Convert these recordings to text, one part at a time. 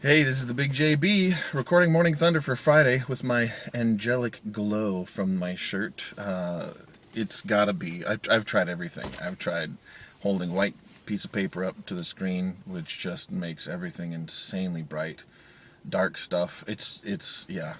Hey, this is the Big JB recording Morning Thunder for Friday with my angelic glow from my shirt. It's gotta be. I've tried everything. I've tried holding white piece of paper up to the screen, which just makes everything insanely bright. Dark stuff. It's yeah.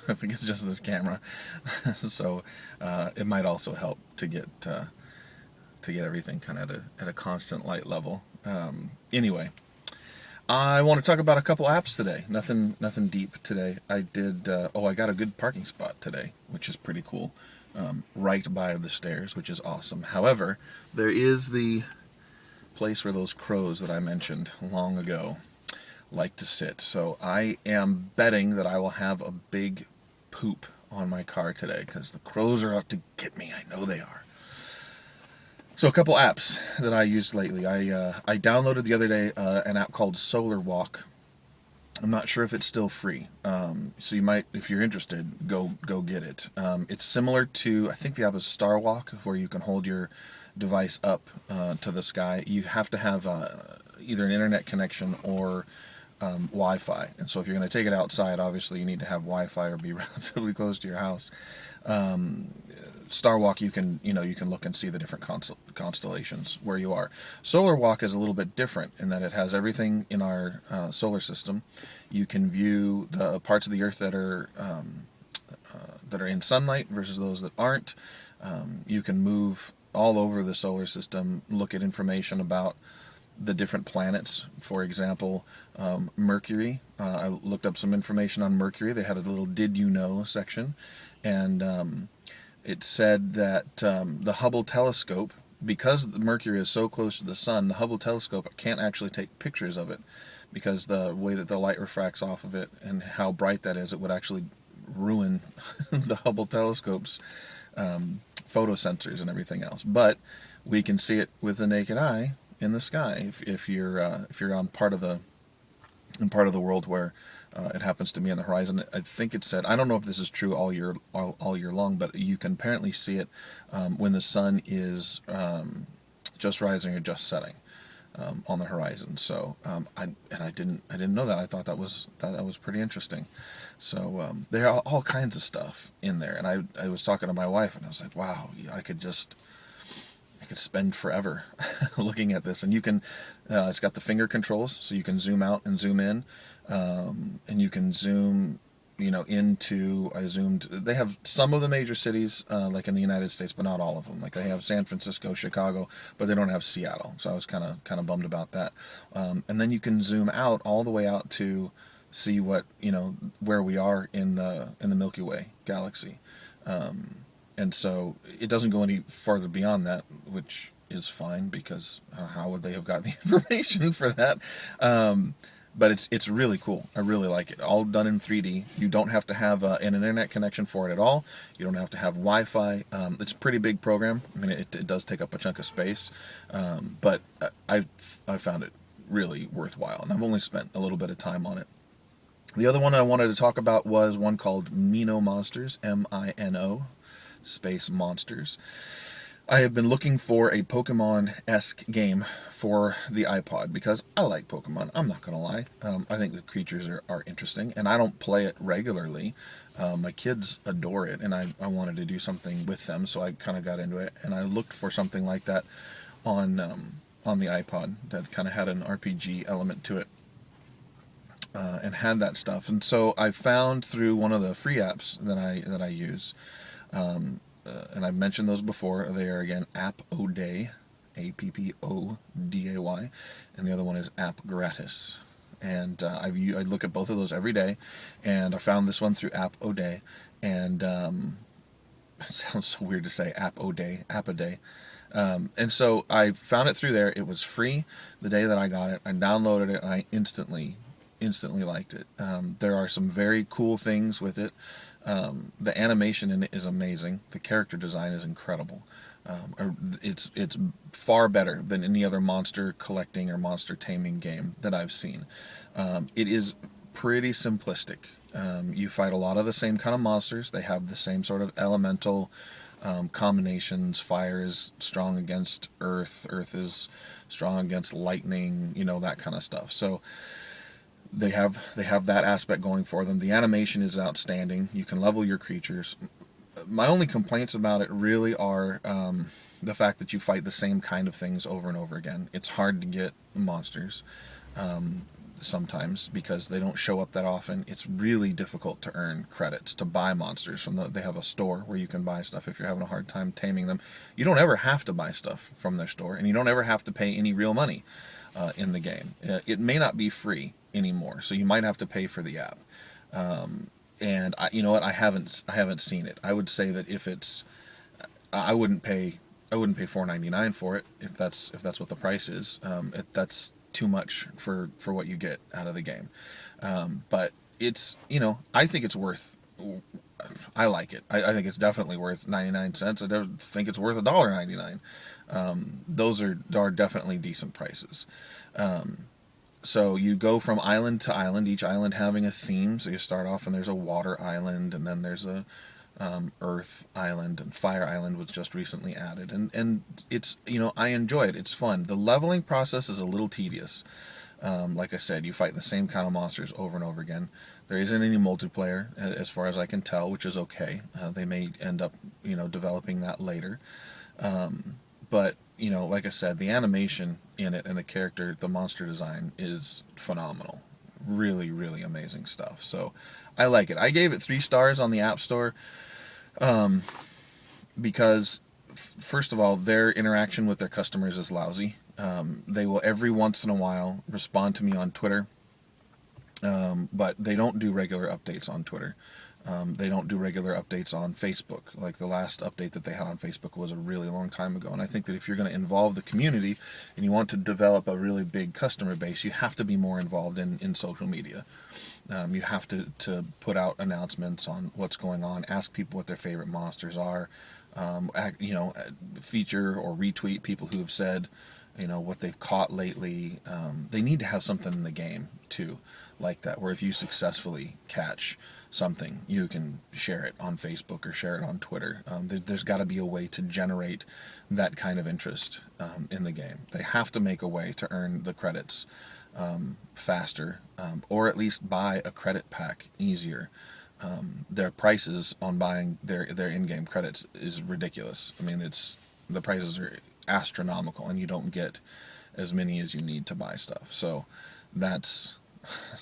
I think it's just this camera. So it might also help to get everything kind of at a constant light level. Anyway. I want to talk about a couple apps today. Nothing deep today. I did. I got a good parking spot today, which is pretty cool, right by the stairs, which is awesome. However, there is the place where those crows that I mentioned long ago like to sit. So I am betting that I will have a big poop on my car today because the crows are out to get me. I know they are. So a couple apps that I used lately. I downloaded the other day an app called Solar Walk. I'm not sure if it's still free. So you might, if you're interested, go get it. It's similar to, I think the app is Star Walk, where you can hold your device up to the sky. You have to have either an internet connection or Wi-Fi. And so if you're going to take it outside, obviously you need to have Wi-Fi or be relatively close to your house. Star Walk, you can look and see the different constellations where you are. Solar Walk is a little bit different in that it has everything in our solar system. You can view the parts of the Earth that are in sunlight versus those that aren't. You can move all over the solar system, look at information about the different planets. For example, Mercury. I looked up some information on Mercury. They had a little "Did you know" section, and it said that the Hubble telescope, because Mercury is so close to the sun, the Hubble telescope can't actually take pictures of it because the way that the light refracts off of it and how bright that is, it would actually ruin the Hubble telescope's photosensors and everything else. But we can see it with the naked eye in the sky if you're on part of the world where it happens to be on the horizon. I think it said, I don't know if this is true all year long, but you can apparently see it when the sun is just rising or just setting on the horizon. So I didn't know that. I thought that was pretty interesting. So there are all kinds of stuff in there, and I was talking to my wife, and I was like, wow, I could spend forever looking at this. And you can, it's got the finger controls, so you can zoom out and zoom in, and you can zoom, they have some of the major cities, like in the United States, but not all of them. Like they have San Francisco, Chicago, but they don't have Seattle. So I was kind of bummed about that. And then you can zoom out all the way out to see where we are in the Milky Way galaxy. And so it doesn't go any farther beyond that, which is fine because how would they have got the information for that? But it's really cool. I really like it. All done in 3D. You don't have to have an internet connection for it at all. You don't have to have Wi-Fi. It's a pretty big program. I mean, it does take up a chunk of space, but I found it really worthwhile, and I've only spent a little bit of time on it. The other one I wanted to talk about was one called Mino Monsters, Mino space monsters. I have been looking for a Pokemon-esque game for the iPod because I like Pokemon. I'm not gonna lie. I think the creatures are interesting, and I don't play it regularly. My kids adore it, and I wanted to do something with them, so I kind of got into it, and I looked for something like that on the iPod that kind of had an RPG element to it. And had that stuff, and so I found through one of the free apps that I use, and I've mentioned those before. They are again AppOday, AppOday, and the other one is AppGratis. And I look at both of those every day, and I found this one through AppOday, and it sounds so weird to say AppOday. And so I found it through there. It was free the day that I got it. I downloaded it, and I instantly liked it. There are some very cool things with it. The animation in it is amazing. The character design is incredible. It's far better than any other monster collecting or monster taming game that I've seen. It is pretty simplistic. You fight a lot of the same kind of monsters. They have the same sort of elemental combinations. Fire is strong against earth. Earth is strong against lightning. That kind of stuff. So They have that aspect going for them. The animation is outstanding. You can level your creatures. My only complaints about it really are the fact that you fight the same kind of things over and over again. It's hard to get monsters sometimes because they don't show up that often. It's really difficult to earn credits to buy monsters they have a store where you can buy stuff if you're having a hard time taming them. You don't ever have to buy stuff from their store, and you don't ever have to pay any real money in the game. It may not be free anymore, so you might have to pay for the app. And you know what? I haven't seen it. I would say that if it's, I wouldn't pay $4.99 for it if that's what the price is. That's too much for what you get out of the game. But it's, I think it's worth. I like it. I think it's definitely worth 99 cents. I don't think it's worth $1.99. Those are definitely decent prices. So you go from island to island, each island having a theme. So you start off and there's a water island, and then there's a earth island, and fire island was just recently added. And it's, I enjoy it. It's fun. The leveling process is a little tedious. Like I said, you fight the same kind of monsters over and over again. There isn't any multiplayer, as far as I can tell, which is okay. They may end up, developing that later. But, like I said, the animation in it and the monster design is phenomenal. Really, really amazing stuff. So I like it. I gave it 3 stars on the App Store because, first of all, their interaction with their customers is lousy. They will every once in a while respond to me on Twitter, but they don't do regular updates on Twitter. They don't do regular updates on Facebook. Like the last update that they had on Facebook was a really long time ago. And I think that if you're going to involve the community and you want to develop a really big customer base, you have to be more involved in social media. You have to put out announcements on what's going on, ask people what their favorite monsters are, feature or retweet people who have said, what they've caught lately. They need to have something in the game too, like that, where if you successfully catch something, you can share it on Facebook or share it on Twitter. There's got to be a way to generate that kind of interest in the game. They have to make a way to earn the credits faster, or at least buy a credit pack easier. Their prices on buying their in-game credits is ridiculous. I mean, the prices are astronomical, and you don't get as many as you need to buy stuff. So it's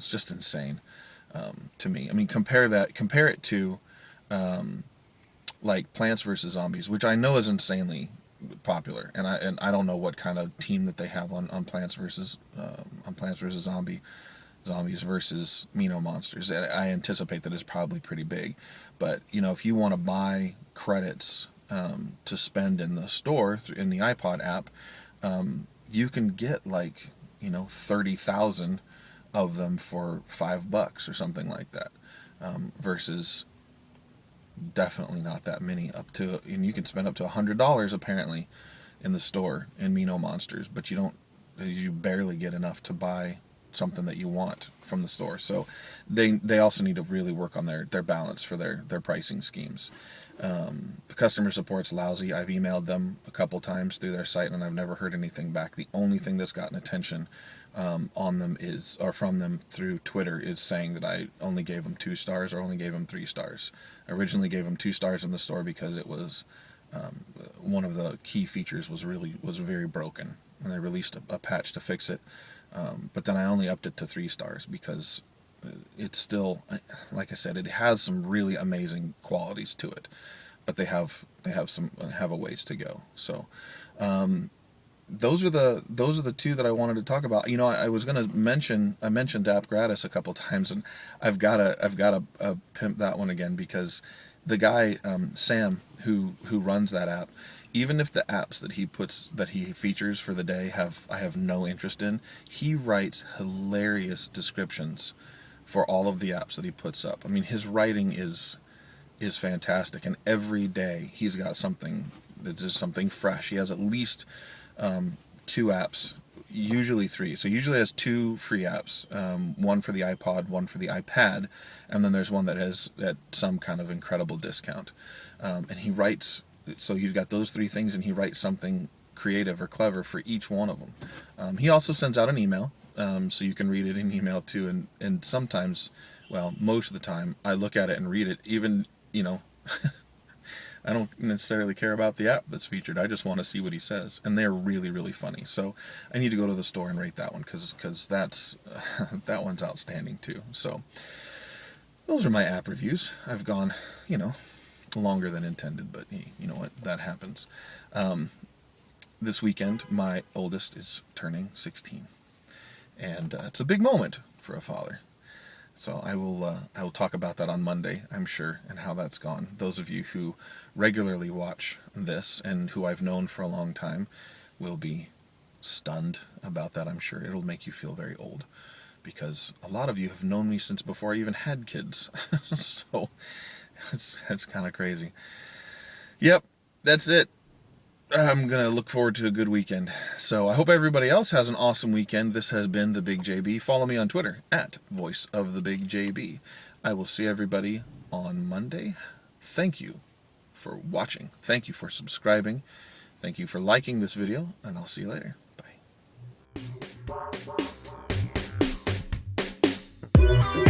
just insane to me. I mean, compare it to like Plants vs Zombies, which I know is insanely popular, and I don't know what kind of team that they have on Plants vs Zombies versus Mino monsters. I anticipate that it's probably pretty big, but if you want to buy credits to spend in the store in the iPod app, you can get 30,000 of them for $5 or something like that, versus definitely not that many. And you can spend up to $100 apparently in the store in Mino monsters, but you barely get enough to buy something that you want from the store. So they also need to really work on their balance for their pricing schemes. The customer support's lousy. I've emailed them a couple times through their site, and I've never heard anything back. The only thing that's gotten attention from them through Twitter is saying that I only gave them 2 stars or only gave them 3 stars. I originally gave them 2 stars in the store because it was one of the key features was very broken, and they released a patch to fix it. But then I only upped it to 3 stars because it's still, like I said, it has some really amazing qualities to it, but they have a ways to go. So those are the 2 that I wanted to talk about. I was going to mentioned AppGratis a couple times, and I've got to pimp that one again, because the guy Sam who runs that app, even if the apps that he features for the day I have no interest in, he writes hilarious descriptions for all of the apps that he puts up. I mean, his writing is fantastic, and every day he's got something that's just something fresh. He has at least 2 apps, usually 3. So usually has 2 free apps, one for the iPod, one for the iPad, and then there's one that has at some kind of incredible discount. And he writes. So you've got those 3 things, and he writes something creative or clever for each one of them. He also sends out an email so you can read it in email too. And sometimes, well, most of the time, I look at it and read it. Even, I don't necessarily care about the app that's featured. I just want to see what he says, and they're really, really funny. So I need to go to the store and rate that one because that's that one's outstanding too. So those are my app reviews. I've gone, longer than intended, but hey, you know what? That happens. This weekend, my oldest is turning 16, and it's a big moment for a father. So I will talk about that on Monday, I'm sure, and how that's gone. Those of you who regularly watch this and who I've known for a long time will be stunned about that, I'm sure. It'll make you feel very old, because a lot of you have known me since before I even had kids. So it's kind of crazy. Yep, that's it. I'm going to look forward to a good weekend. So I hope everybody else has an awesome weekend. This has been TheBigJB. Follow me on Twitter at VoiceOfTheBigJB. I will see everybody on Monday. Thank you for watching. Thank you for subscribing. Thank you for liking this video, and I'll see you later. Bye.